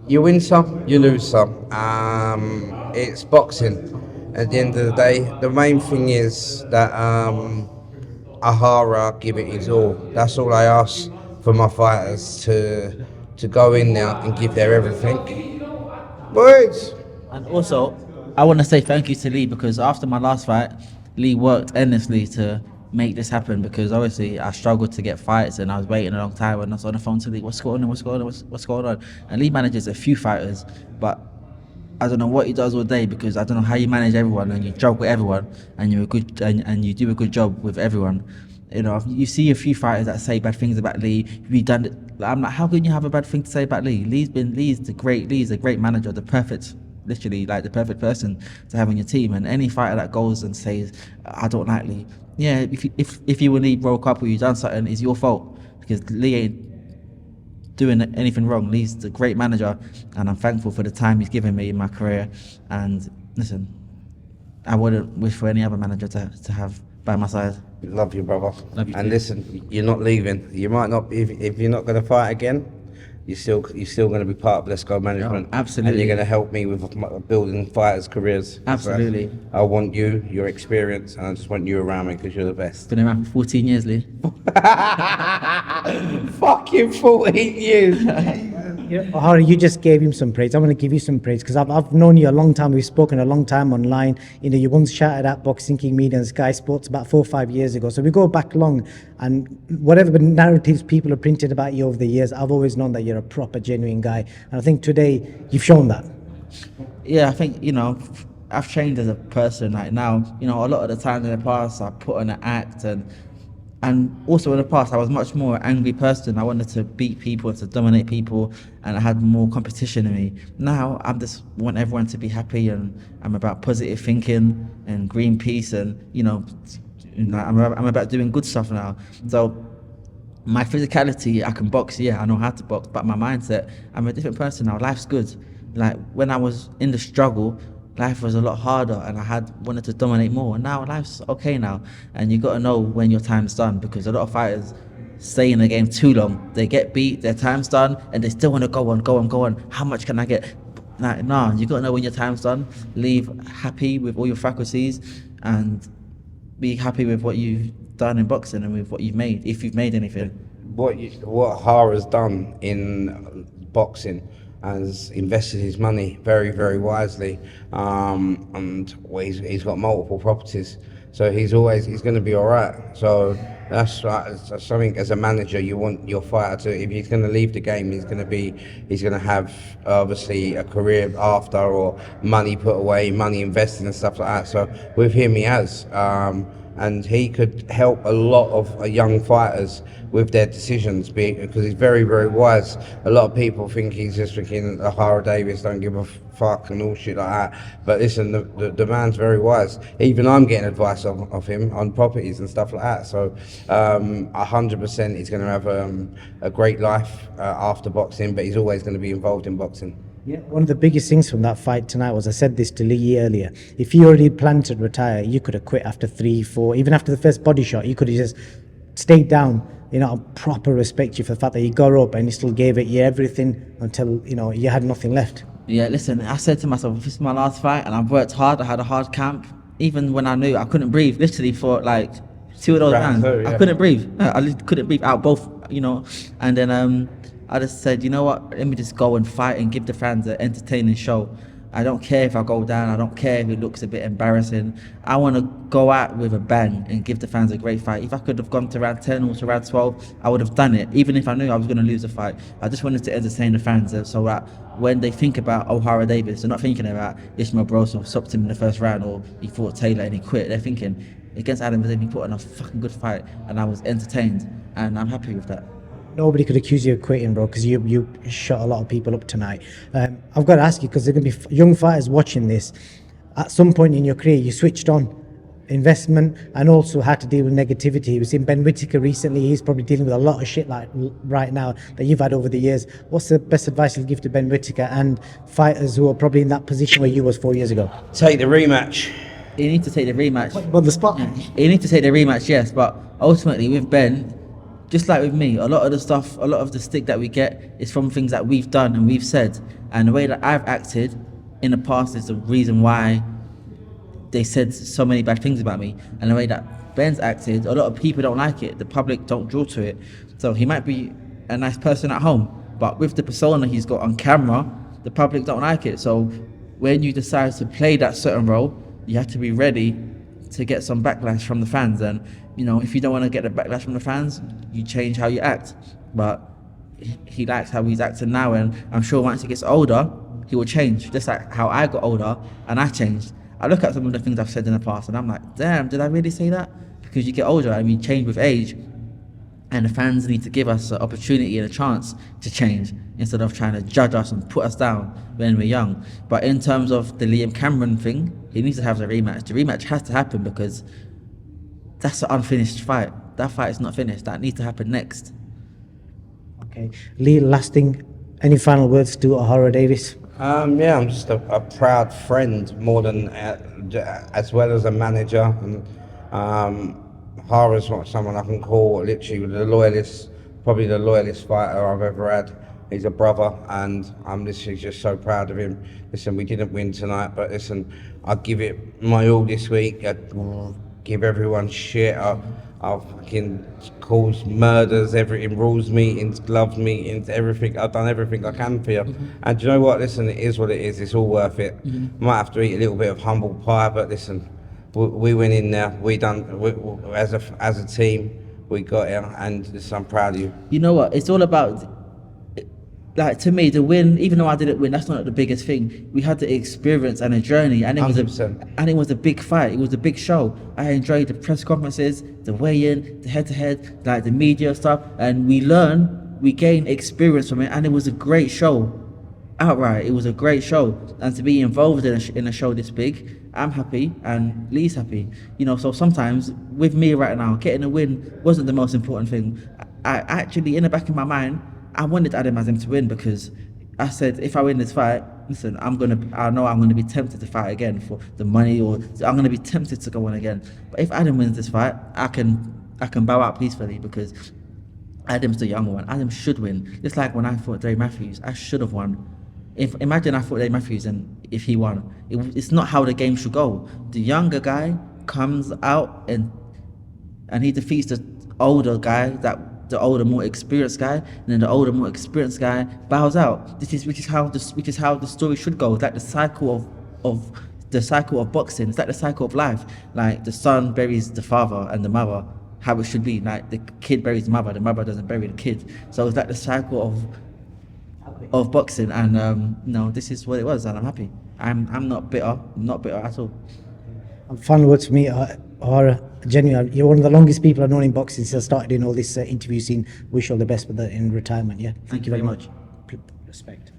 You win some, you lose some. It's boxing. At the end of the day, the main thing is that Ohara give it his all. That's all I ask for my fighters to go in there and give their everything. Words. And also, I want to say thank you to Lee because after my last fight, Lee worked endlessly to make this happen because obviously I struggled to get fights and I was waiting a long time and I was on the phone to Lee, what's going on, what's going on? And Lee manages a few fighters, but I don't know what he does all day because I don't know how you manage everyone and you joke with everyone and you're a good and you do a good job with everyone. You know, you see a few fighters that say bad things about Lee. We done it. I'm like, how can you have a bad thing to say about Lee? Lee's a great manager, literally like the perfect person to have on your team. And any fighter that goes and says, I don't like Lee, yeah, if you and Lee broke up or you done something, it's your fault because Lee ain't doing anything wrong. Lee's a great manager, and I'm thankful for the time he's given me in my career. And listen, I wouldn't wish for any other manager to have by my side. Love you, brother. Love you And too. listen, you're not leaving. You might not. If you're not going to fight again, you're still going to be part of Let's Go Management. Oh, absolutely. And you're going to help me with building fighters' careers. Absolutely. So I want you, your experience, and I just want you around me because you're the best. Been around for 14 years, Lee. Fucking 14 years. Ohara, you just gave him some praise. I want to give you some praise because I've known you a long time. We've spoken a long time online. You know, you once shouted at Boxing King Media and Sky Sports about 4 or 5 years ago. So we go back long, and whatever narratives people have printed about you over the years, I've always known that you're a proper, genuine guy. And I think today you've shown that. Yeah, I think, you know, I've changed as a person. Like now, you know, a lot of the time in the past I put on an act and also in the past I was much more an angry person. I wanted to beat people and to dominate people, and I had more competition in me. Now I just want everyone to be happy, and I'm about positive thinking and green peace, and you know I'm about doing good stuff now. So my physicality, I can box, yeah, I know how to box, but my mindset, I'm a different person now. Life's good. Like when I was in the struggle, life was a lot harder and I had wanted to dominate more. And now life's okay now, and you got to know when your time's done, because a lot of fighters stay in the game too long. They get beat, their time's done, and they still want to go on. How much can I get? Like, no, you got to know when your time's done. Leave happy with all your faculties and be happy with what you've done in boxing and with what you've made, if you've made anything. What Hara's done in boxing has invested his money very, very wisely, and he's got multiple properties, so he's going to be all right. So that's something as a manager you want your fighter to. If he's going to leave the game, he's going to have obviously a career after, or money put away, money invested and stuff like that. So with him, he has. And he could help a lot of young fighters with their decisions, because he's very, very wise. A lot of people think he's just thinking Ohara Davies don't give a fuck and all shit like that. But listen, the man's very wise. Even I'm getting advice of him on properties and stuff like that. So 100% he's going to have a great life after boxing, but he's always going to be involved in boxing. Yeah, one of the biggest things from that fight tonight was, I said this to Lee earlier, if you already planned to retire, you could have quit after 3, 4, even after the first body shot. You could have just stayed down. You know, I proper respect you for the fact that you got up and you still gave it your everything until, you know, you had nothing left. Yeah, listen, I said to myself, if this is my last fight and I've worked hard, I had a hard camp, even when I knew I couldn't breathe, literally for like 2 of those rounds, I couldn't breathe. I couldn't breathe out both, you know, and then I just said, you know what, let me just go and fight and give the fans an entertaining show. I don't care if I go down, I don't care if it looks a bit embarrassing. I want to go out with a bang and give the fans a great fight. If I could have gone to round 10 or to round 12, I would have done it, even if I knew I was going to lose the fight. I just wanted to entertain the fans so that when they think about Ohara Davies, they're not thinking about Ismail Brosov stopped him in the first round or he fought Taylor and he quit. They're thinking, against Adam, he put on a fucking good fight and I was entertained, and I'm happy with that. Nobody could accuse you of quitting, bro, because you shot a lot of people up tonight. I've got to ask you, because there are going to be young fighters watching this. At some point in your career, you switched on investment and also had to deal with negativity. We've seen Ben Whittaker recently. He's probably dealing with a lot of shit like right now that you've had over the years. What's the best advice you'll give to Ben Whittaker and fighters who are probably in that position where you was 4 years ago? Take the rematch. You need to take the rematch. On the spot. You need to take the rematch, yes, but ultimately with Ben, just like with me, a lot of the stick that we get is from things that we've done and we've said. and the way that I've acted in the past is the reason why they said so many bad things about me. And the way that Ben's acted, a lot of people don't like it. The public don't draw to it. So he might be a nice person at home, but with the persona he's got on camera, the public don't like it. So when you decide to play that certain role, you have to be ready to get some backlash from the fans. And you know, if you don't want to get the backlash from the fans, you change how you act. But he likes how he's acting now, and I'm sure once he gets older, he will change. Just like how I got older and I changed. I look at some of the things I've said in the past and I'm like, damn, did I really say that? Because you get older and we change with age, and the fans need to give us an opportunity and a chance to change instead of trying to judge us and put us down when we're young. But in terms of the Liam Cameron thing, he needs to have the rematch. The rematch has to happen because that's an unfinished fight. That fight is not finished. That needs to happen next. Okay, Lee, last thing, any final words to Ohara Davies? Yeah, I'm just a proud friend more than as well as a manager. And Hara's not someone I can call literally the loyalist, probably the loyalist fighter I've ever had. He's a brother, and I'm literally just so proud of him. Listen, we didn't win tonight, but listen, I give it my all this week. I give everyone shit. I've fucking caused murders, everything, rules meetings, gloves meetings, everything. I've done everything I can for you. And do you know what? Listen, it is what it is. It's all worth it. Might have to eat a little bit of humble pie, but listen, we went in there. As a team, we got here, and listen, I'm proud of you. You know what? It's all about, like, to me, the win, even though I didn't win, that's not the biggest thing. We had the experience and a journey, and it was 100%. a big fight. It was a big show. I enjoyed the press conferences, the weigh-in, the head-to-head, like the media stuff, and we gained experience from it, and it was a great show. Outright, it was a great show, and to be involved in a show this big, I'm happy and Lee's happy. You know, so sometimes with me right now, getting a win wasn't the most important thing. I actually, in the back of my mind, I wanted Adam Azim to win, because I said, if I win this fight, listen, I know I'm gonna be tempted to fight again for the money, or I'm gonna be tempted to go on again. But if Adam wins this fight, I can bow out peacefully, because Adam's the younger one. Adam should win. Just like when I fought Dave Matthews, I should have won. Imagine I fought Dave Matthews and if he won, it's not how the game should go. The younger guy comes out and he defeats the older guy, the older, more experienced guy, and then the older, more experienced guy bows out. Which is how the story should go. It's like the cycle of boxing. It's like the cycle of life. Like the son buries the father and the mother. How it should be. Like the kid buries the mother doesn't bury the kid. So it's like the cycle of boxing, and no, this is what it was, and I'm happy. I'm not bitter. I'm not bitter at all. And final words for me, Ohara, genuinely, you're one of the longest people I've known in boxing since I started in all this interview scene. Wish you all the best in retirement. Yeah, Thank you very much. Respect.